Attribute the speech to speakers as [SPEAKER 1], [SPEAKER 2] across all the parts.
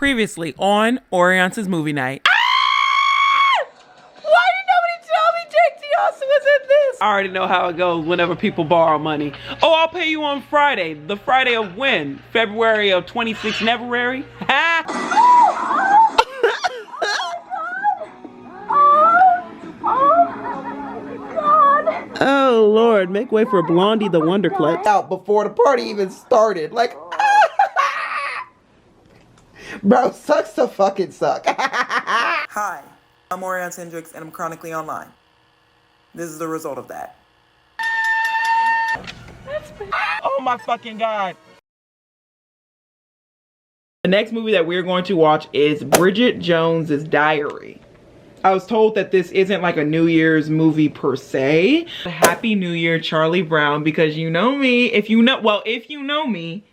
[SPEAKER 1] Previously on Oriance's movie night.
[SPEAKER 2] Why did nobody tell me JT Austin was in this?
[SPEAKER 1] I already know how it goes whenever people borrow money. Oh, I'll pay you on Friday. The Friday of when? February of 26 Neverary? Ha!
[SPEAKER 3] Oh Lord, make way for Blondie the Wonderclut.
[SPEAKER 2] Out before the party even started. Like, bro, sucks to fucking suck.
[SPEAKER 4] Hi, I'm Oriance Hendricks and I'm chronically online. This is the result of that.
[SPEAKER 1] Oh my fucking God. The next movie that we're going to watch is Bridget Jones's Diary. I was told that this isn't like a New Year's movie per se. Happy New Year, Charlie Brown, because you know me. If you know me,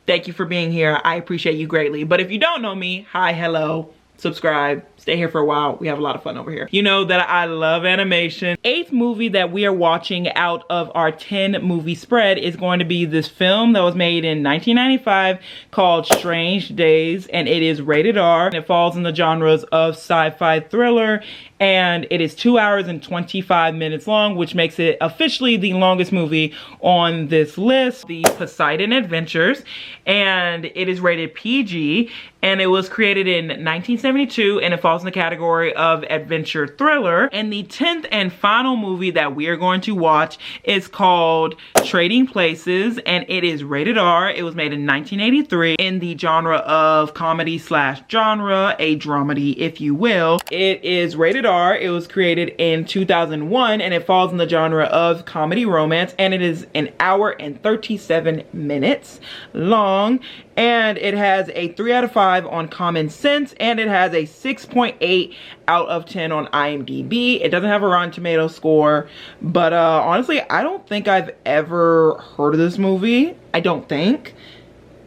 [SPEAKER 1] thank you for being here. I appreciate you greatly. But if you don't know me, hi, hello, subscribe, stay here for a while. We have a lot of fun over here. You know that I love animation. 8th movie that we are watching out of our 10 movie spread is going to be this film that was made in 1995 called Strange Days, and it is rated R. It falls in the genres of sci-fi thriller, and it is 2 hours and 25 minutes long, which makes it officially the longest movie on this list. The Poseidon Adventures, and it is rated PG, and it was created in 1972, and it falls in the category of adventure thriller. And the 10th and final movie that we are going to watch is called Trading Places, and it is rated R. It was made in 1983 in the genre of comedy slash genre, a dramedy if you will. It is rated R. It was created in 2001, and it falls in the genre of comedy romance, and it is an hour and 37 minutes long, and it has a 3 out of 5 on Common Sense, and it has a 6.8 out of 10 on IMDb. It doesn't have a Rotten Tomatoes score, but honestly, I don't think I've ever heard of this movie. I don't think.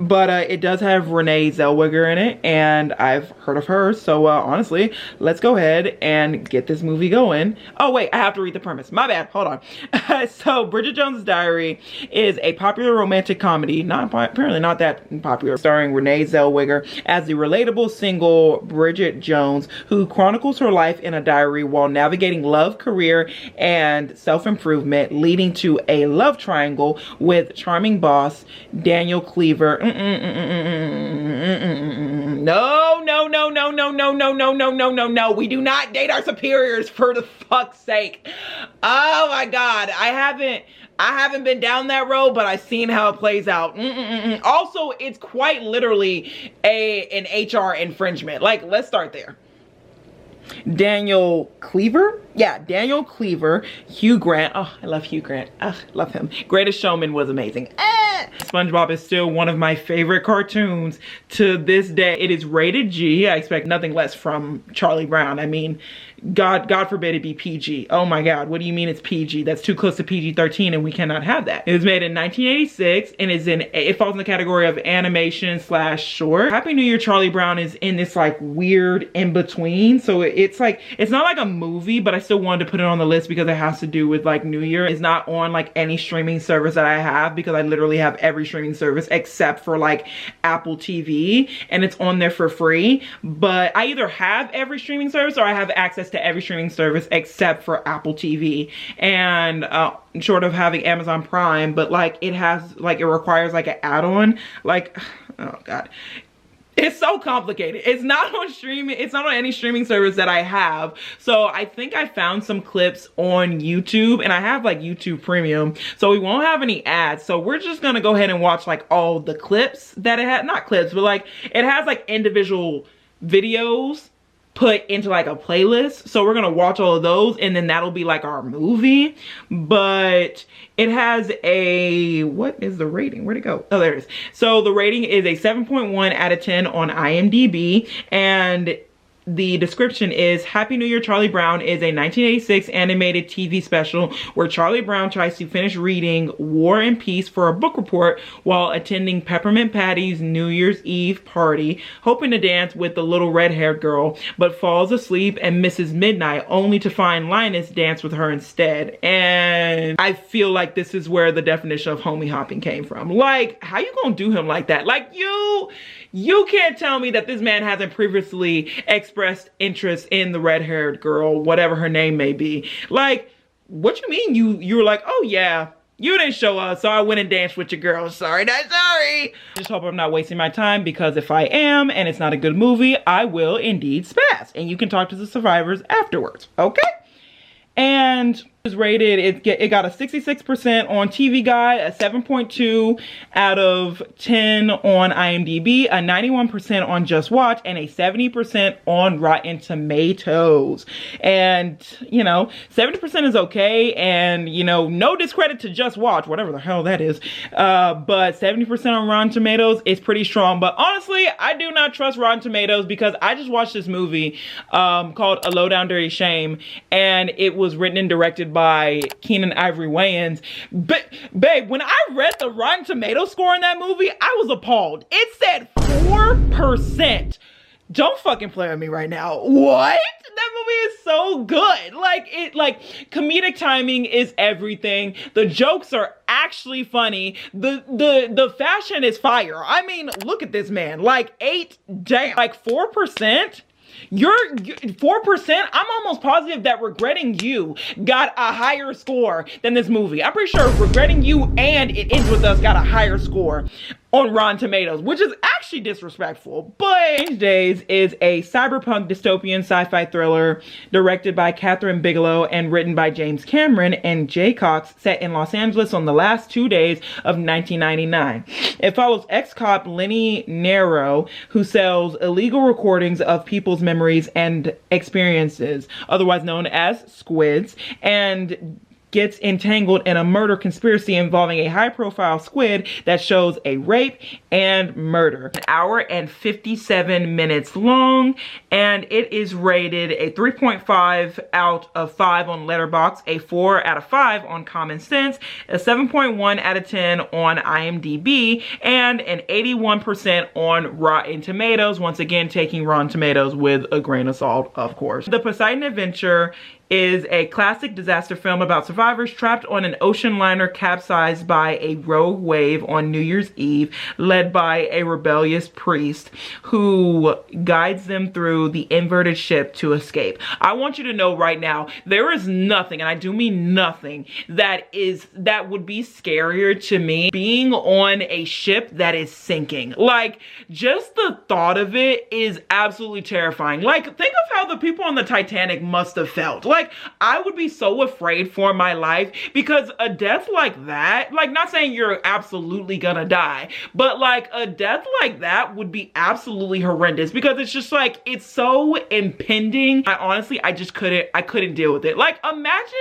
[SPEAKER 1] But it does have Renee Zellweger in it, and I've heard of her. So honestly, let's go ahead and get this movie going. Oh wait, I have to read the premise. My bad, hold on. So Bridget Jones's Diary is a popular romantic comedy, apparently not that popular, starring Renee Zellweger as the relatable single Bridget Jones, who chronicles her life in a diary while navigating love, career, and self-improvement, leading to a love triangle with charming boss Daniel Cleaver. No. We do not date our superiors, for the fuck's sake. Oh my God. I haven't been down that road, but I've seen how it plays out. Also, it's quite literally an HR infringement. Like, let's start there. Daniel Cleaver? Yeah, Daniel Cleaver, Hugh Grant. Oh, I love Hugh Grant. Love him. Greatest Showman was amazing. SpongeBob is still one of my favorite cartoons to this day. It is rated G. I expect nothing less from Charlie Brown. I mean, God forbid it be PG. Oh my God, what do you mean it's PG? That's too close to PG-13 and we cannot have that. It was made in 1986 and it falls in the category of animation slash short. Happy New Year, Charlie Brown is in this like weird in between. So it's like, it's not like a movie, but I still wanted to put it on the list because it has to do with like New Year. It's not on like any streaming service that I have, because I literally have every streaming service except for like Apple TV, and it's on there for free. But I either have every streaming service or I have access to every streaming service except for Apple TV, and short of having Amazon Prime, but like it requires like an add-on, like, oh God. It's so complicated. It's not on streaming. It's not on any streaming service that I have. So I think I found some clips on YouTube, and I have like YouTube Premium, so we won't have any ads. So we're just gonna go ahead and watch like all the clips that it had. Not clips, but like it has like individual videos put into like a playlist. So we're gonna watch all of those, and then that'll be like our movie. But it has a, what is the rating? Where'd it go? Oh, there it is. So the rating is a 7.1 out of 10 on IMDb, and the description is, Happy New Year, Charlie Brown is a 1986 animated TV special where Charlie Brown tries to finish reading War and Peace for a book report while attending Peppermint Patty's New Year's Eve party, hoping to dance with the little red-haired girl, but falls asleep and misses midnight, only to find Linus dance with her instead. And I feel like this is where the definition of homie hopping came from. Like, how you gonna do him like that? Like, you can't tell me that this man hasn't previously expressed interest in the red-haired girl, whatever her name may be. Like, what you mean you were like, oh yeah, you didn't show up, so I went and danced with your girl. Sorry, not sorry. Just hope I'm not wasting my time, because if I am and it's not a good movie, I will indeed spaz. And you can talk to the survivors afterwards, okay? And it was rated, it got a 66% on TV Guide, a 7.2 out of 10 on IMDb, a 91% on Just Watch, and a 70% on Rotten Tomatoes. And, you know, 70% is okay, and, you know, no discredit to Just Watch, whatever the hell that is. But 70% on Rotten Tomatoes is pretty strong. But honestly, I do not trust Rotten Tomatoes, because I just watched this movie called A Low Down Dirty Shame, and it was written and directed by Keenen Ivory Wayans. But babe, when I read the Rotten Tomato score in that movie, I was appalled. It said 4%. Don't fucking play with me right now. What? That movie is so good. Like comedic timing is everything. The jokes are actually funny. The fashion is fire. I mean, look at this man. Like 4%. You're 4%. I'm almost positive that Regretting You got a higher score than this movie. I'm pretty sure Regretting You and It Ends With Us got a higher score on Rotten Tomatoes, which is actually disrespectful. But Strange Days is a cyberpunk dystopian sci-fi thriller directed by Catherine Bigelow and written by James Cameron and Jay Cox, set in Los Angeles on the last 2 days of 1999. It follows ex-cop Lenny Nero, who sells illegal recordings of people's memories and experiences, otherwise known as squids, and gets entangled in a murder conspiracy involving a high-profile squid that shows a rape and murder. 1 hour and 57 minutes long, and it is rated a 3.5 out of 5 on Letterboxd, a 4 out of 5 on Common Sense, a 7.1 out of 10 on IMDb, and an 81% on Rotten Tomatoes. Once again, taking Rotten Tomatoes with a grain of salt, of course. The Poseidon Adventure is a classic disaster film about survivors trapped on an ocean liner capsized by a rogue wave on New Year's Eve, led by a rebellious priest who guides them through the inverted ship to escape. I want you to know right now, there is nothing, and I do mean nothing, that would be scarier to me being on a ship that is sinking. Like, just the thought of it is absolutely terrifying. Like, think of how the people on the Titanic must have felt. Like, I would be so afraid for my life, because a death like that, like, not saying you're absolutely gonna die, but like a death like that would be absolutely horrendous, because it's just like, it's so impending. I just couldn't deal with it. Like, imagine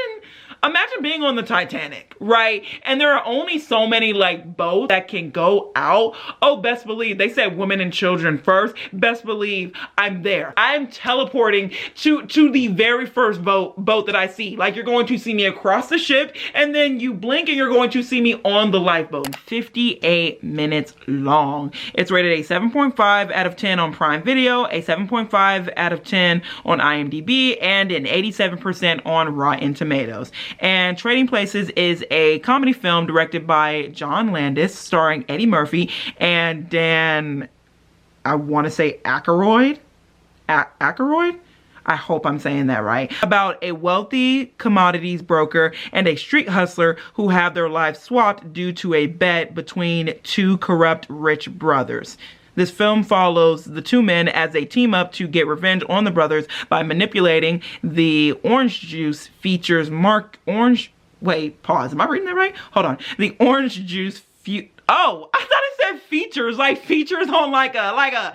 [SPEAKER 1] being on the Titanic, right? And there are only so many like boats that can go out. Oh, best believe, they said women and children first. Best believe I'm there. I'm teleporting to the very first boat that I see. Like, you're going to see me across the ship, and then you blink and you're going to see me on the lifeboat. 58 minutes long. It's rated a 7.5 out of 10 on Prime Video, a 7.5 out of 10 on IMDb, and an 87% on Rotten Tomatoes. And Trading Places is a comedy film directed by John Landis, starring Eddie Murphy and Dan, I want to say Aykroyd? Aykroyd? I hope I'm saying that right. About a wealthy commodities broker and a street hustler who have their lives swapped due to a bet between two corrupt rich brothers. This film follows the two men as they team up to get revenge on the brothers by manipulating the orange juice features wait, pause. Am I reading that right? Hold on. The orange juice oh, I thought it said features, like features on like a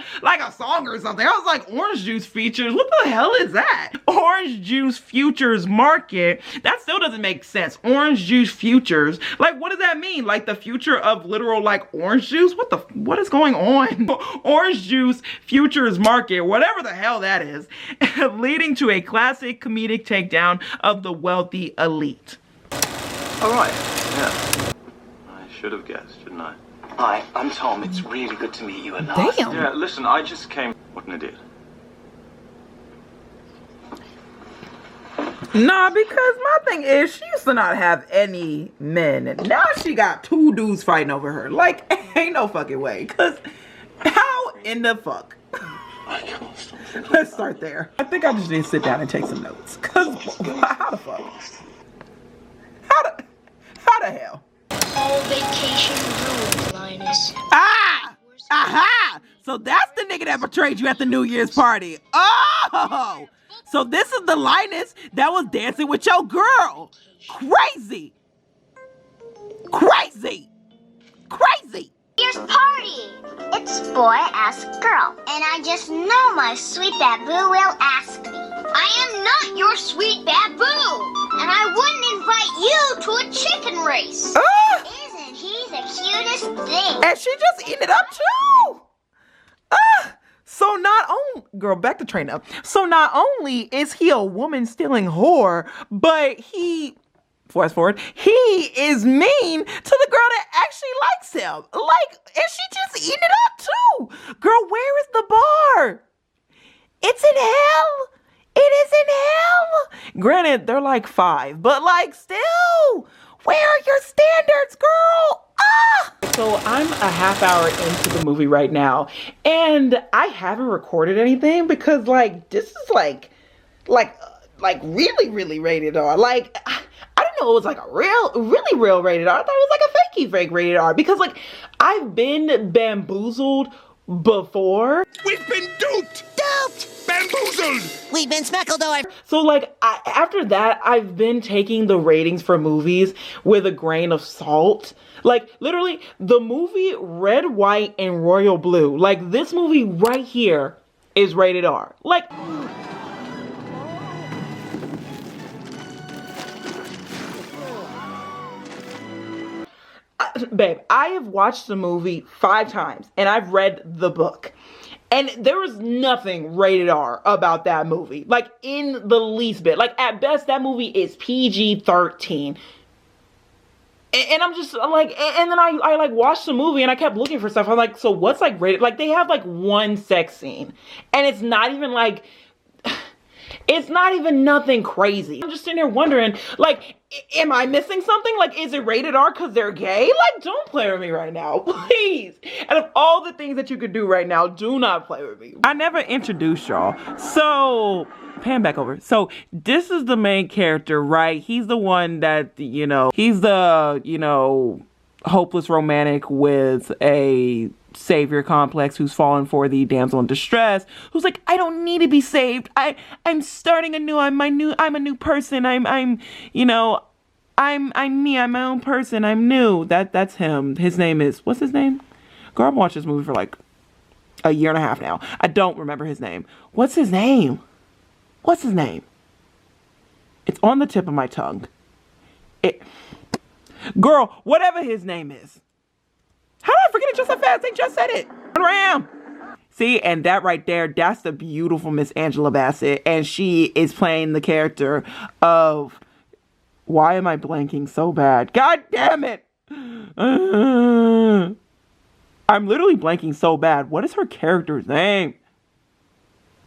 [SPEAKER 1] song or something. I was like, orange juice features, what the hell is that? Orange juice futures market, that still doesn't make sense. Orange juice futures, like, what does that mean? Like the future of literal like orange juice? What is going on? Orange juice futures market, whatever the hell that is, leading to a classic comedic takedown of the wealthy elite.
[SPEAKER 5] All right, yeah. Should have guessed, shouldn't I?
[SPEAKER 6] Hi, I'm Tom. It's really good to meet you at last.
[SPEAKER 2] Damn.
[SPEAKER 5] Yeah, listen, I just came... What an idiot.
[SPEAKER 1] Nah, because my thing is, she used to not have any men, and now she got two dudes fighting over her. Like, ain't no fucking way. Because how in the fuck? Let's start there. I think I just need to sit down and take some notes. Cause how the fuck? How the hell?
[SPEAKER 7] All vacation ruined, Linus.
[SPEAKER 3] Ah! Aha! So that's the nigga that betrayed you at the New Year's party. Oh! So this is the Linus that was dancing with your girl. Crazy! Crazy! Crazy!
[SPEAKER 7] Year's party! It's boy ask girl, and I just know my sweet baboo will ask me. I am not your sweet baboo, and I wouldn't invite you to a chicken race. Isn't he the cutest thing?
[SPEAKER 1] And she just ended up too. So not only, girl, back to train up. So not only is he a woman stealing whore, but he, fast forward, he is mean to the girl that actually likes him. Like, and she just ended up too. Girl, where is the bar? It's in hell. It is in hell. Granted, they're like 5, but like still, where are your standards, girl? So I'm a half hour into the movie right now, and I haven't recorded anything because like this is like really rated R. Like I didn't know it was like a really real rated R. I thought it was like a fake rated R because like I've been bamboozled before.
[SPEAKER 8] We've been duped! Bamboozled!
[SPEAKER 9] We've been smackled over.
[SPEAKER 1] So like after that, I've been taking the ratings for movies with a grain of salt. Like literally the movie Red, White, and Royal Blue. Like this movie right here is rated R. Like babe, I have watched the movie 5 times and I've read the book. And there was nothing rated R about that movie. Like, in the least bit. Like, at best, that movie is PG-13. And I'm just, like, and then I like, watched the movie and I kept looking for stuff. I'm like, so what's, like, rated? Like, they have, like, one sex scene. And it's not even, like, it's not even nothing crazy. I'm just sitting here wondering, like, am I missing something? Like, is it rated R because they're gay? Like, don't play with me right now, please. And of all the things that you could do right now, do not play with me.
[SPEAKER 3] I never introduced y'all. So, pan back over. So, this is the main character, right? He's the one that, you know, he's the, you know, hopeless romantic with a savior complex who's fallen for the damsel in distress, who's like, I don't need to be saved. I'm starting anew. I'm a new person. I'm you know, I'm me. I'm my own person. I'm new. That's him. His name is, what's his name? Girl, I've watched this movie for like a year and a half now. I don't remember his name. What's his name? What's his name? It's on the tip of my tongue. Girl, whatever his name is. How did I forget it just so fast? They just said it. Turn around. See, and that right there, that's the beautiful Miss Angela Bassett. And she is playing the character of... Why am I blanking so bad? God damn it. I'm literally blanking so bad. What is her character's name?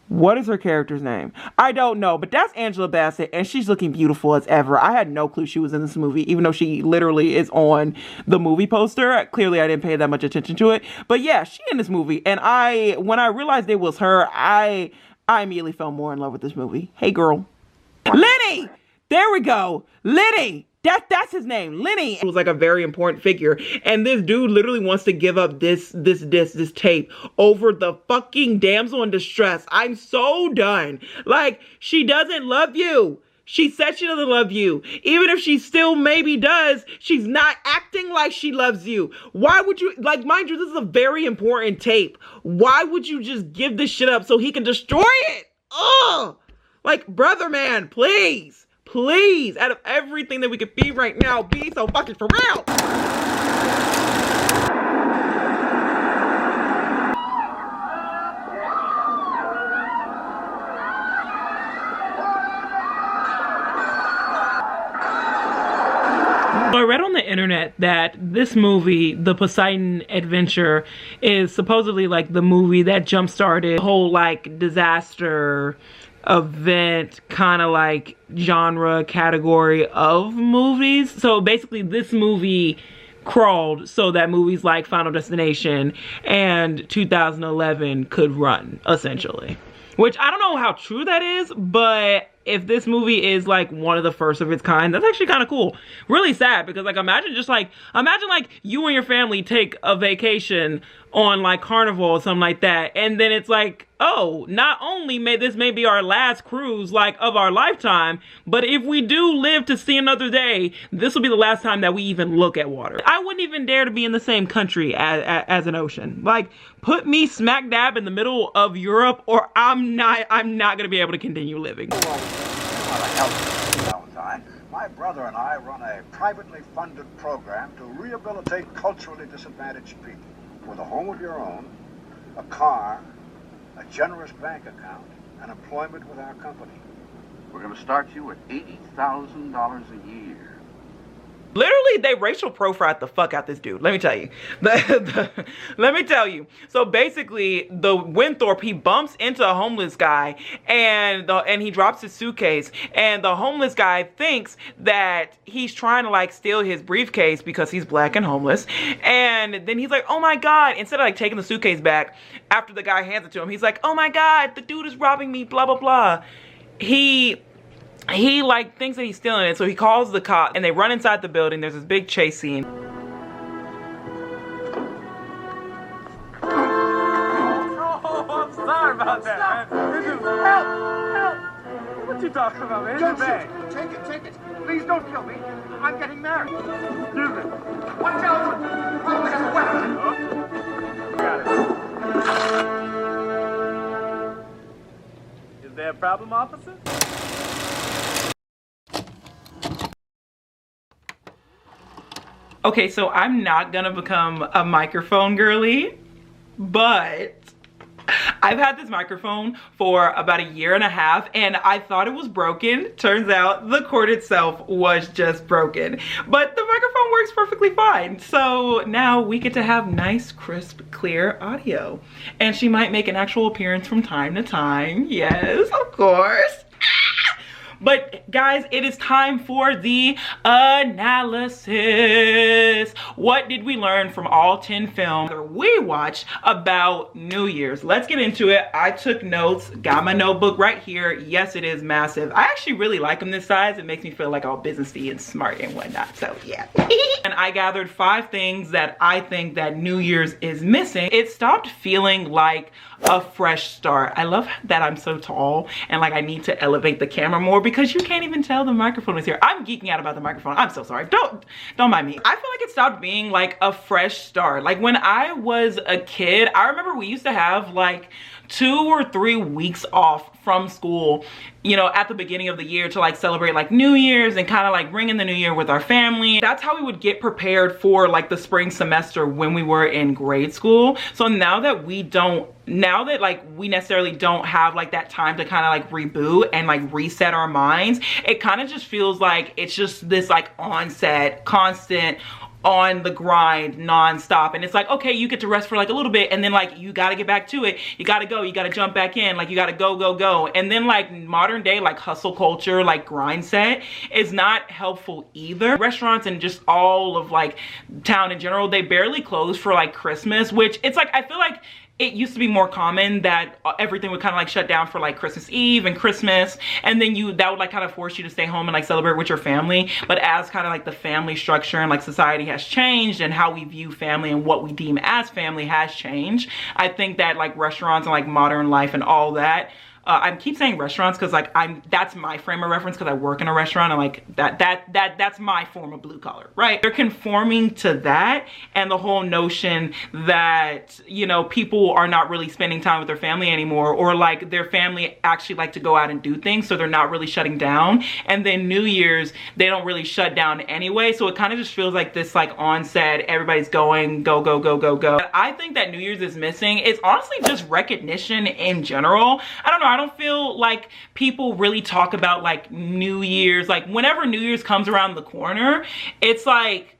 [SPEAKER 3] What is her character's name? I don't know, but that's Angela Bassett, and she's looking beautiful as ever. I had no clue she was in this movie, even though she literally is on the movie poster. Clearly, I didn't pay that much attention to it. But yeah, she in this movie, and when I realized it was her, I immediately fell more in love with this movie. Hey, girl. Lenny! There we go. Lenny! That's his name, Lenny. It was like a very important figure. And this dude literally wants to give up this tape over the fucking damsel in distress. I'm so done. Like, she doesn't love you. She said she doesn't love you. Even if she still maybe does, she's not acting like she loves you. Why would you, like, mind you, this is a very important tape. Why would you just give this shit up so he can destroy it? Ugh. Like, brother man, please. Please, out of everything that we could be right now, be so fucking for real. I read on the internet that this movie, The Poseidon Adventure, is supposedly like the movie that jump-started the whole like disaster event kind of like genre category of movies. So basically this movie
[SPEAKER 1] crawled so that movies like Final Destination and 2011 could run, essentially. Which I don't know how true that is, but if this movie is like one of the first of its kind, that's actually kind of cool. Really sad, because like imagine you and your family take a vacation on like Carnival or something like that, and then it's like, oh, not only may this be our last cruise like of our lifetime, but if we do live to see another day, this will be the last time that we even look at water. I wouldn't even dare to be in the same country as an ocean. Like, put me smack dab in the middle of Europe, or I'm not gonna be able to continue living.
[SPEAKER 9] My brother and I run a privately funded program to rehabilitate culturally disadvantaged people with a home of your own, a car, a generous bank account, and employment with our company.
[SPEAKER 5] We're going to start you at $80,000 a year.
[SPEAKER 1] Literally, they racial profiled the fuck out this dude. Let me tell you. Let me tell you. So basically, the Winthorpe, he bumps into a homeless guy, and he drops his suitcase, and the homeless guy thinks that he's trying to like steal his briefcase because he's black and homeless. And then he's like, oh my God, instead of like taking the suitcase back after the guy hands it to him, he's like, oh my God, the dude is robbing me, blah, blah, blah. He like thinks that he's stealing it, so he calls the cop, and they run inside the building. There's this big chase scene.
[SPEAKER 10] Oh, I'm sorry about that, man. Help! What you talking about, man? Don't shoot. Take it. Please don't kill me. I'm getting married. Excuse me. Watch out! Probably has a weapon. Got it. Is there a problem, officer?
[SPEAKER 1] Okay, so I'm not gonna become a microphone girly, but I've had this microphone for about 1.5 years, and I thought it was broken. Turns out the cord itself was just broken, but the microphone works perfectly fine. So now we get to have nice, crisp, clear audio, and she might make an actual appearance from time to time. Yes, of course. But guys, it is time for the analysis. What did we learn from all 10 films we watched about New Year's? Let's get into it. I took notes, got my notebook right here. Yes, it is massive. I actually really like them this size. It makes me feel like all businessy and smart and whatnot, so yeah. And I gathered 5 things that I think that New Year's is missing. It stopped feeling like a fresh start. I love that I'm so tall and like I need to elevate the camera more because you can't even tell the microphone is here. I'm geeking out about the microphone. I'm so sorry. Don't mind me. I feel like it stopped being like a fresh start. Like when I was a kid, I remember we used to have like 2 or 3 weeks off from school, you know, at the beginning of the year to like celebrate like New Year's and kind of like ring in the new year with our family. That's how we would get prepared for like the spring semester when we were in grade school. So now that we necessarily don't have like that time to kind of like reboot and like reset our minds, it kind of just feels like it's just this like onset, constant, on the grind non-stop. And it's like, okay, you get to rest for like a little bit, and then like you got to get back to it. You got to go, you got to jump back in, like you got to go. And then like modern day like hustle culture, like grind set is not helpful either. Restaurants and just all of like town in general, they barely close for like Christmas, which it's like, I feel like it used to be more common that everything would kind of like shut down for like Christmas Eve and Christmas, and then that would like kind of force you to stay home and like celebrate with your family. But as kind of like the family structure and like society has changed and how we view family and what we deem as family has changed, I think that like restaurants and like modern life and all that, I keep saying restaurants because like that's my frame of reference because I work in a restaurant, and like that's my form of blue collar, right? They're conforming to that, and the whole notion that, you know, people are not really spending time with their family anymore, or like their family actually like to go out and do things, so they're not really shutting down. And then New Year's, they don't really shut down anyway, so it kind of just feels like this like onset, everybody's going go. I think that New Year's is missing. It's honestly just recognition in general. I don't know, I don't feel like people really talk about like New Year's. Like whenever New Year's comes around the corner, it's like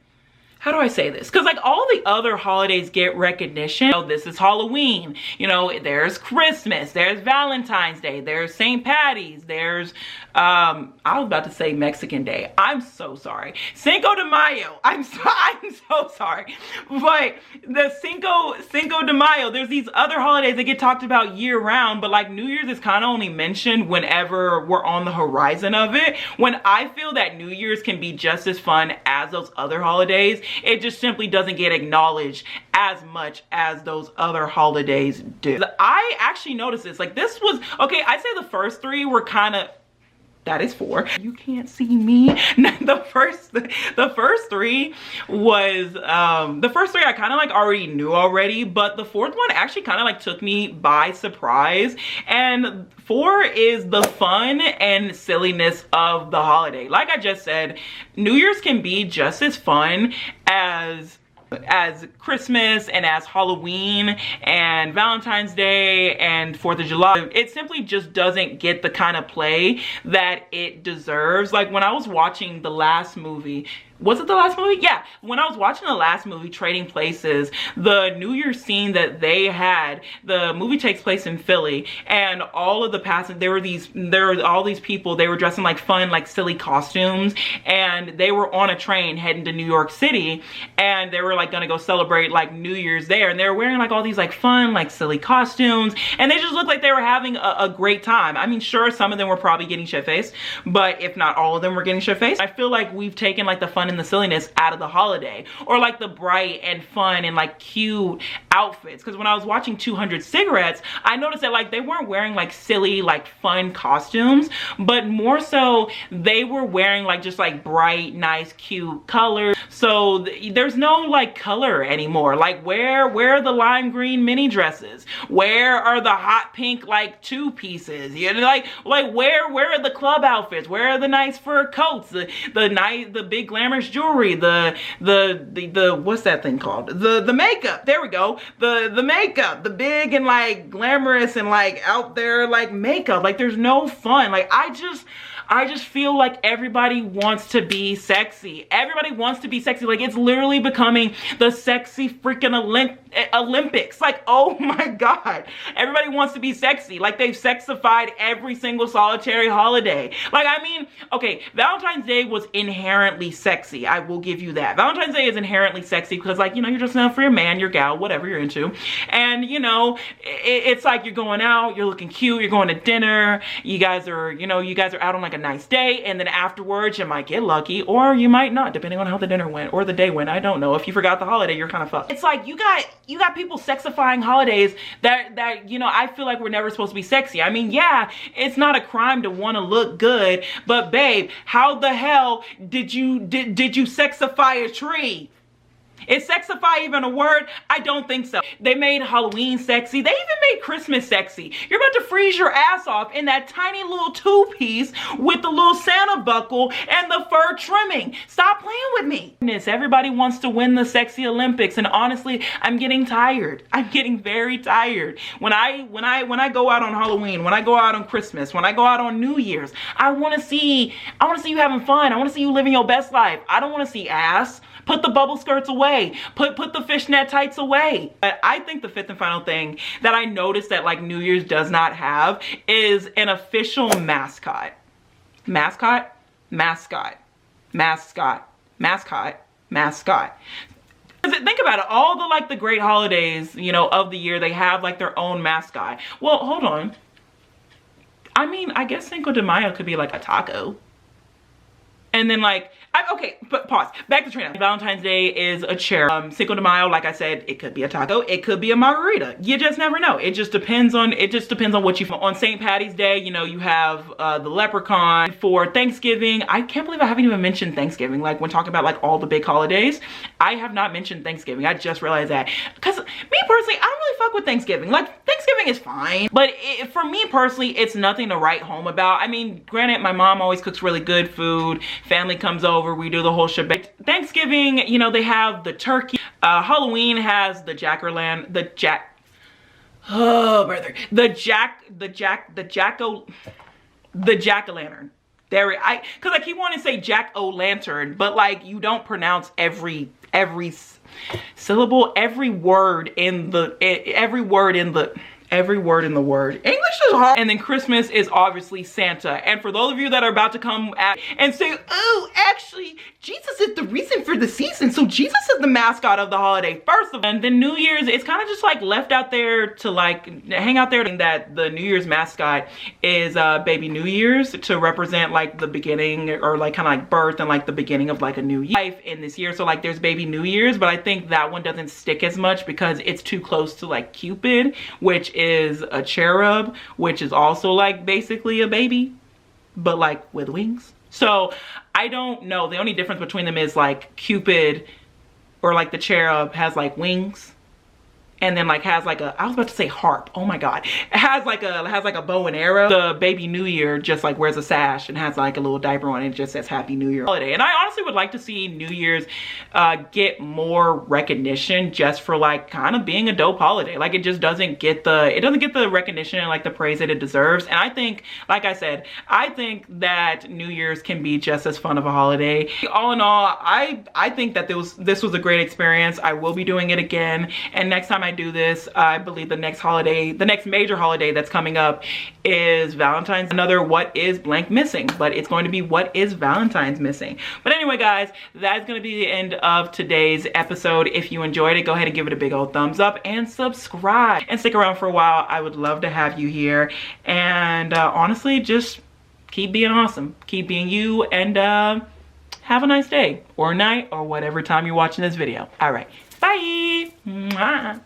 [SPEAKER 1] how do I say this? Because like all the other holidays get recognition. This is Halloween. There's Christmas. There's Valentine's Day. There's St. Patty's. There's, I was about to say Mexican Day. I'm so sorry. Cinco de Mayo. I'm so sorry. But the Cinco de Mayo, there's these other holidays that get talked about year round, but like New Year's is kind of only mentioned whenever we're on the horizon of it. When I feel that New Year's can be just as fun as those other holidays, it just simply doesn't get acknowledged as much as those other holidays do. I actually noticed this. Like this was, okay, I'd say the first three were kind of, that is four. You can't see me. The first three was, the first three I kind of like already knew already, but the fourth one actually kind of like took me by surprise. And 4 is the fun and silliness of the holiday. Like I just said, New Year's can be just as fun as Christmas and as Halloween and Valentine's Day and 4th of July. It simply just doesn't get the kind of play that it deserves. Like when I was watching the last movie, was it the last movie? Yeah. When I was watching the last movie, Trading Places, the New Year's scene that they had, the movie takes place in Philly, and all of the passengers, there were all these people, they were dressed in like fun, like silly costumes, and they were on a train heading to New York City, and they were like gonna go celebrate like New Year's there, and they were wearing like all these like fun, like silly costumes, and they just looked like they were having a great time. I mean, sure, some of them were probably getting shit-faced, but if not all of them were getting shit-faced, I feel like we've taken like the fun and the silliness out of the holiday, or like the bright and fun and like cute outfits. Because when I was watching 200 Cigarettes, I noticed that like they weren't wearing like silly like fun costumes, but more so they were wearing like just like bright, nice, cute colors. So there's no like color anymore. Like where are the lime green mini dresses? Where are the hot pink like two pieces? You know, like where are the club outfits? Where are the nice fur coats? The big glamorous jewelry, the what's that thing called? The makeup. There we go. The makeup, the big and like glamorous and like out there like makeup. Like there's no fun. Like I just feel like everybody wants to be sexy. Everybody wants to be sexy. Like it's literally becoming the sexy freaking Olympics. Like, oh my God. Everybody wants to be sexy. Like they've sexified every single solitary holiday. Like, I mean, okay, Valentine's Day was inherently sexy. I will give you that. Valentine's Day is inherently sexy because like, you're dressing up for your man, your gal, whatever you're into. And it's like you're going out, you're looking cute, you're going to dinner. You guys are out on like a nice day, and then afterwards you might get lucky or you might not, depending on how the dinner went or the day went. I don't know. If you forgot the holiday, you're kind of fucked. It's like you got people sexifying holidays that I feel like we're never supposed to be sexy. I mean, yeah, it's not a crime to want to look good, but babe, how the hell did you sexify a tree? Is sexify even a word? I don't think so. They made Halloween sexy. They even made Christmas sexy. You're about to freeze your ass off in that tiny little two-piece with the little Santa buckle and the fur trimming. Stop playing with me. Everybody wants to win the sexy Olympics, and honestly, I'm getting tired. I'm getting very tired. When I go out on Halloween, when I go out on Christmas, when I go out on New Year's, I want to see you having fun. I want to see you living your best life. I don't want to see ass. Put the bubble skirts away. Put the fishnet tights away. But I think the fifth and final thing that I noticed that like New Year's does not have is an official mascot. Mascot? Mascot. Mascot. Mascot. Mascot. Think about it. All the great holidays, of the year, they have like their own mascot. Well, hold on. I mean, I guess Cinco de Mayo could be like a taco. And then okay, but pause. Back to Trina. Valentine's Day is a cherry. Cinco de Mayo, like I said, it could be a taco. It could be a margarita. You just never know. It just depends on what you. On St. Patty's Day, you have the leprechaun. For Thanksgiving, I can't believe I haven't even mentioned Thanksgiving. Like when talking about like all the big holidays, I have not mentioned Thanksgiving. I just realized that. Because me personally, I don't really fuck with Thanksgiving. Like Thanksgiving is fine, but for me personally, it's nothing to write home about. I mean, granted, my mom always cooks really good food. Family comes over, we do the whole shebang. Thanksgiving, they have the turkey. Halloween has the jack-o'-lantern. Because I keep wanting to say jack-o'-lantern, but like you don't pronounce every every syllable, every word in the word. English is hard. And then Christmas is obviously Santa. And for those of you that are about to come at and say, oh, actually, Jesus is the reason for the season. So Jesus is the mascot of the holiday. First of all, and then New Year's, it's kind of just like left out there to like hang out there. And that the New Year's mascot is baby New Year's to represent like the beginning or like kind of like birth and like the beginning of like a new life in this year. So like there's baby New Year's, but I think that one doesn't stick as much because it's too close to like Cupid, which is a cherub, which is also like basically a baby, but like with wings. So I don't know. The only difference between them is like Cupid or like the cherub has like wings and then like has like a, I was about to say harp, oh my god, it has like a bow and arrow. The baby New Year just like wears a sash and has like a little diaper on it. It just says Happy New Year holiday. And I honestly would like to see New Year's get more recognition just for like kind of being a dope holiday. Like it just doesn't get the recognition and like the praise that it deserves. And I think, like I said, I think that New Year's can be just as fun of a holiday. All in all, I think that this was a great experience. I will be doing it again, and next time I do this, I believe the next major holiday that's coming up is Valentine's. Another what is blank missing, but it's going to be what is Valentine's missing. But anyway, guys, that's going to be the end of today's episode. If you enjoyed it, go ahead and give it a big old thumbs up and subscribe and stick around for a while. I would love to have you here. And honestly, just keep being awesome, keep being you, and have a nice day or night or whatever time you're watching this video. All right, bye. Mwah.